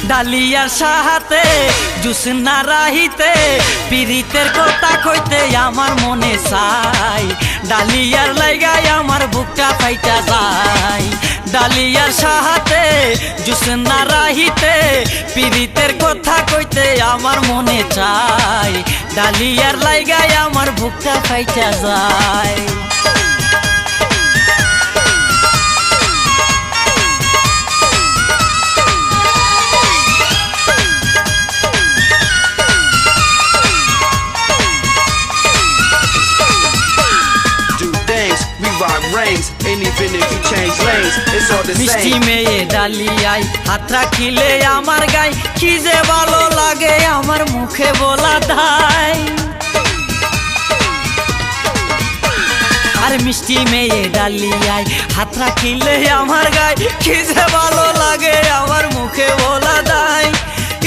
ডালিয়ার সাহাতে জুসনা রাহিতে পিরিতের কথা কইতে আমার মনে চাই ডালিয়ার লাইগায় আমার বুকটা ফাইটা যায় ডালিয়ার সাহাতে জুসনা রাহিতে পিরিতের কথা কইতে আমার মনে চাই ডালিয়ার লাইগায় আমার বুকটা ফাইটা যায় And even if you change lanes, it's all the মিষ্টি same. মেয়ে ডালিয়ায় হাত রাখিলে আমার গায়ে কি যে ভালো লাগে আমার মুখে বলা দায় আর মিষ্টি মেয়ে ডালিয়ায় হাত রাখিলে আমার গায়ে কি যে ভালো লাগে আমার মুখে বলা দায়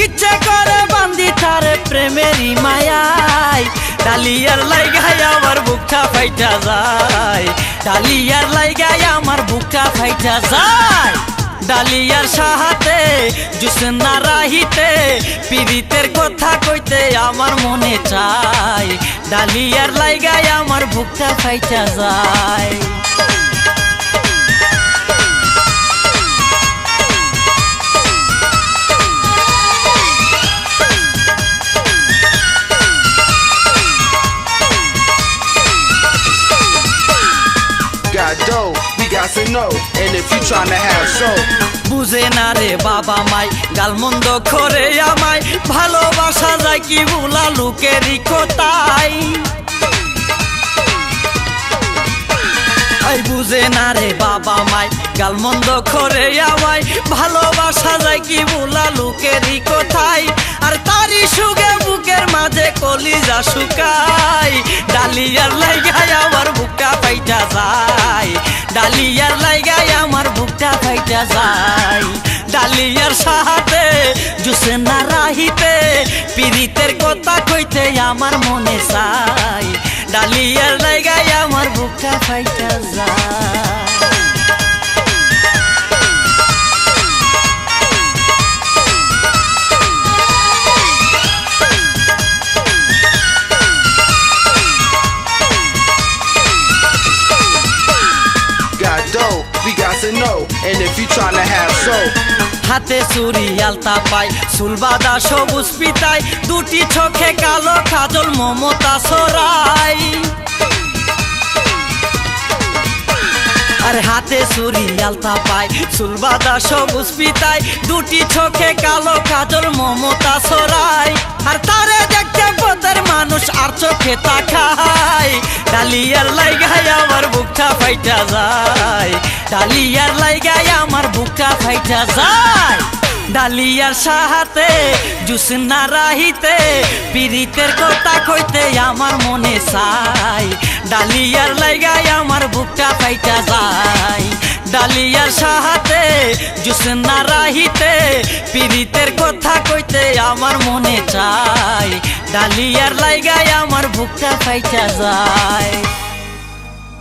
ইচ্ছে করে বান্ধি তার প্রেমেরই মায়ায় ডালিয়ার লাইগায় আমার বুকটা ফাইটা যায় ডালিয়ার লাইগায় আমার বুকটা ফাইটা যায় ডালিয়ার সাহাতে জুসনা রাহিতে পিরিতের কথা কইতে আমার মনে চাই ডালিয়ার লাইগায় আমার বুকটা ফাইটা যায় Got dough, we got to know. And if you tryna have soul, বুঝে না রে বাবা মাই গালমন্দ করে আমায় ভালোবাসা যায় কি ভুলা লোকেরই কোথায় আই বুঝে না রে বাবা মাই গালমন্দ করে আমায় ভালোবাসা যায় কি ভুলা লোকেরই কোথায় আর তারি সুগে বুকের মাঝে কলিজা শুকায় ডালিয়ার লাইগায় আমার বুকটা ফাইটা যায় ডালিয়ার লাইগায় আমার বুকটা ফাইটা যায় ডালিয়ার সাহাতে জুসনা রাহিতে পিরিতের কথা কইতে আমার মনে চাই ডালিয়ার লাইগায় আমার বুকটা ফাইটা যায় got dough, we got to know. And if you tryna have soul, হাতে চুরি আলতা পাই চুল বাঁধা সবুজ পিতাই দুটি চোখে কালো কাজল মমতা সরাই আর হাতে চুরি আলতা পাই চুল বাঁধা সবুজ পিতাই দুটি চোখে কালো কাজল মমতা সরাই আর তারে দেখতে পথের মানুষ আর চোখে তাকায় ডালিয়ার লাইগায় আমার বুকটা ফাইটা যায় ডালিয়ার লাইগায় আমার বুকটা ফাইটা যায় ডালিয়ার সাহাতে জুসনা রাহিতে পিরিতের কথা কইতে আমার মনে চাই ডালিয়ার লাইগায় আমার বুকটা ফাইটা যায় ডালিয়ার সাহাতে জুসনা রাহিতে পিরিতের কথা কইতে আমার মনে চাই ডালিয়ার লাইগায় আমার বুকটা ফাইটা যায়